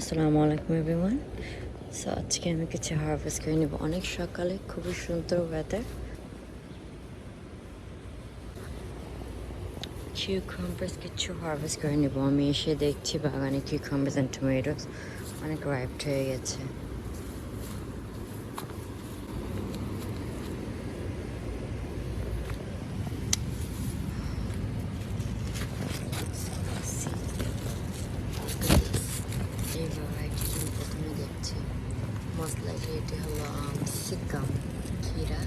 আসসালামু আলাইকুম everyone. So আজকে আমি কিছু হারভেস্ট করে নেব অনেক সকালে, খুবই সুন্দর ওয়েদার। কিউকাম্বার্স কিছু হারভেস্ট করে নেব। আমি এসে দেখছি বাগানে কিউকাম্বার্স অ্যান্ড টমেটোস অনেক রাইপড হয়ে গেছে। এই ভ্যারাইটি আমি প্রথমে দেখছি, মোস্ট লাইকলি এটি হলো সিকাম ক্ষীরা।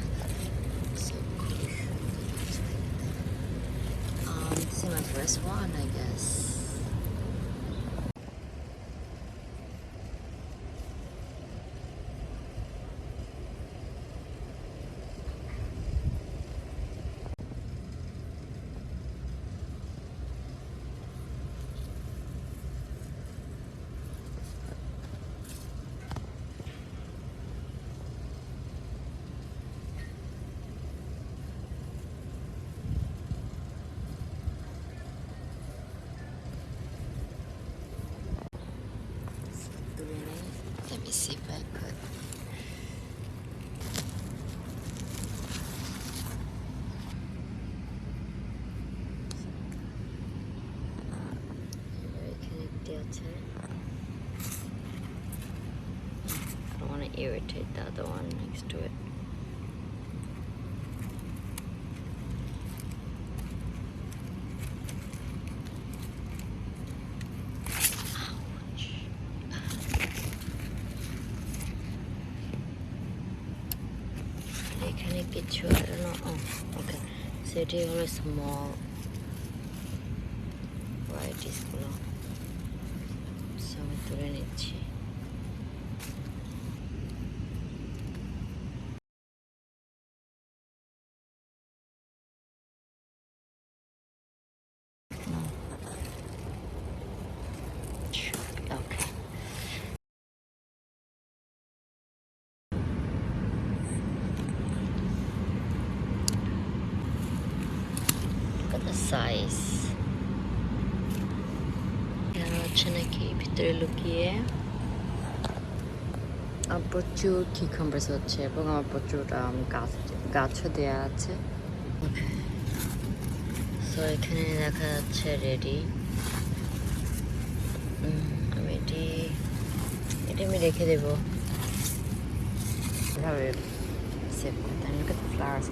So, খুবই সুন্দর হচ্ছে। This is my first one, I guess. Let me see if I could. এখানে একটি আছে। I don't want to irritate the other one next to it. Ouch. এখানে কিছু I don't know. Oh, okay. So এটি হলো small ভ্যারাইটিসগুলো। So আমি তুলে নিচ্ছি। Okay. Look at the size. এরা হচ্ছে নাকি ভিতরে লুকিয়ে প্রচুর কিউকাম্বার্স হচ্ছে এবং আমার প্রচুর গাছও দেওয়া আছে। ওকে, সো এখানে দেখা যাচ্ছে রেডি। আমি এটা আমি রেখে দেবো এভাবে সেভ করতে। আমি লোক ফ্লাওয়ার্স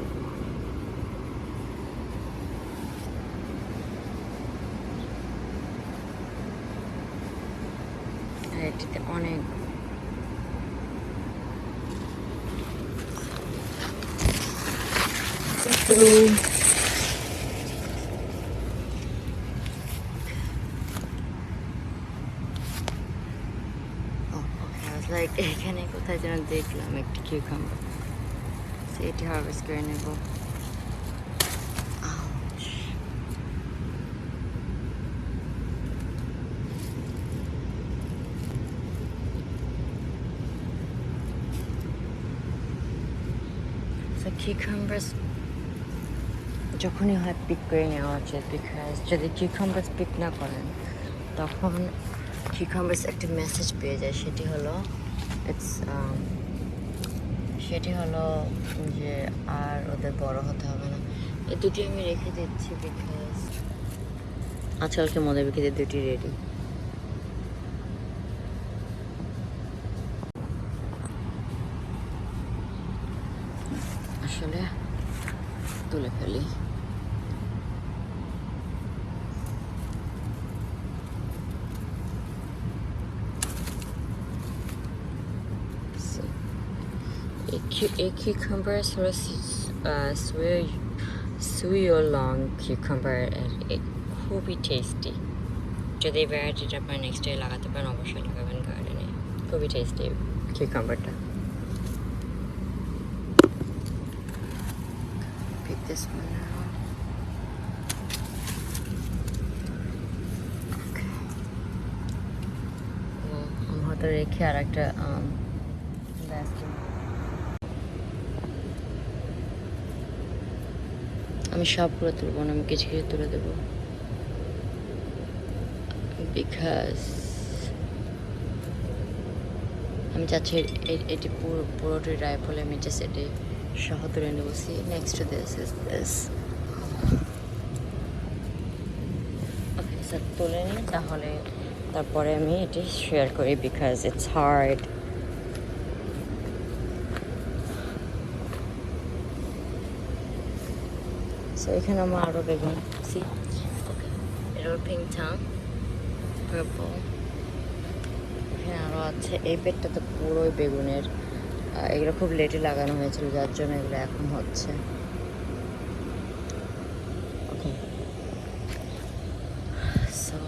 আর এটিতে অনেক লাইক এখানে কোথায় যেন দেখলাম একটি কিউকাম্বার, সেটি হারভেস্ট করে নেব। কিউকাম্বার্স যখনই হয় পিক করে নেওয়া উচিত, বিকজ যদি কিউকাম্বার্স পিক না করেন তখন কিউকাম্বার্স একটা মেসেজ পেয়ে যায়, সেটি হলো যে আর ওদের বড় হতে হবে না। এই দুটি আমি রেখে দিচ্ছি বিকজ আজকালকে মদের বিক্রিতে দুটি রেডি। আসলে তুলে ফেলি। A cucumber sort of Suyo Long cucumber, খুবই টেস্টি। যদি এই ভ্যারাইটিটা আপনার নেক্সট ডে লাগাতে পারেন অবশ্যই লাগাবেন গার্ডেনে, খুবই tasty কিউকাম্বারটা। Pick this one now. Okay. আমি হয়তো রেখে আর একটা আমি সবগুলো তুলব না, আমি কিছু কিছু তুলে দেবো বিকজ আমি চাচ্ছি এটি পুরোটি রাইপ হলে আমি জাস্ট এটি সহ তুলে নেব। See next to this is this. Okay sir তুলে নিই, তাহলে তারপরে আমি এটি শেয়ার করি বিকজ ইটস হার্ড। সো এখানে আমার আরও বেগুন, সি ওকে এটার পিঙ্ক টাং পার্পল, এখানে আরও আছে। এই পেটটা তো পুরোই বেগুনের। এগুলো খুব লেটে লাগানো হয়েছিল, যার জন্য এগুলো এখন হচ্ছে। Okay so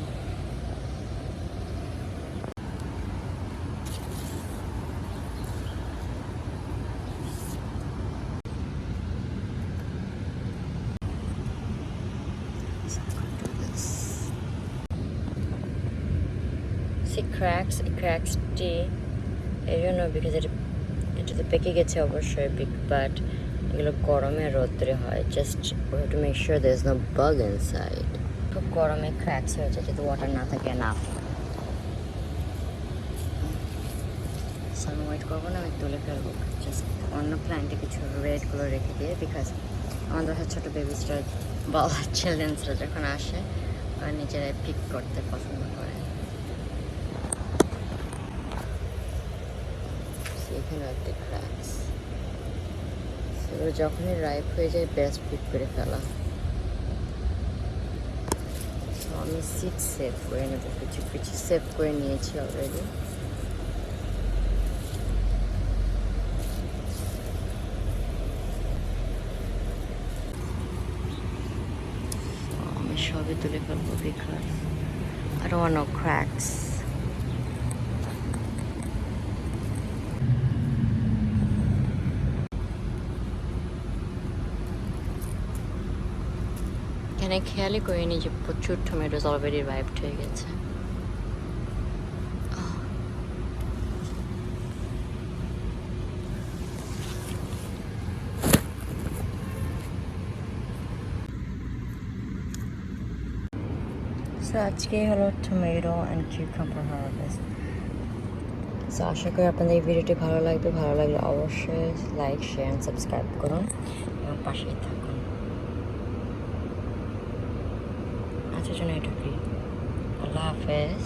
it cracks tea এই জন্য, বিকজ এটা তো পেকে গেছে অবশ্যই, বাট এগুলো গরমে রোদ্রে হয়। Just we have to make sure there is no bug inside. খুব গরমে ক্র্যাকস হয়ে যায় যদি ওয়াটার না থাকে না। আমি ওয়েট করবো না, আমি তুলে ফেলবো জাস্ট অন্য প্ল্যান্টে কিছু রেডগুলো রেখে দিয়ে, বিকজ আমাদের বাসায় ছোটো বেবিসরা বা চিলড্রেন্সরা যখন আসে ওরা নিজেরাই পিক করতে পছন্দ করে। এখানে একটা ক্র্যাকস, যখনই রাইপ হয়ে যায় বেস্ট পিক করে ফেলা। তো আমি সিট সেভ করে নেবো, কিছু কিছু সেভ করে নিয়েছি অলরেডি। আমি সবই তুলে ফেলবো because I don't want no cracks. এখানে খেয়ালই করিনি যে প্রচুর টমেটোস অলরেডি রাইপড হয়ে গেছে। সো আজকেই হলো tomato and cucumber harvest. So আশা করি আপনাদের এই ভিডিওটি ভালো লাগবে। ভালো লাগলে অবশ্যই লাইক, শেয়ার অ্যান্ড সাবস্ক্রাইব করুন এবং পাশেই থাকুন। আজকের জন্য এটুকুই। আল্লাহ হাফেজ।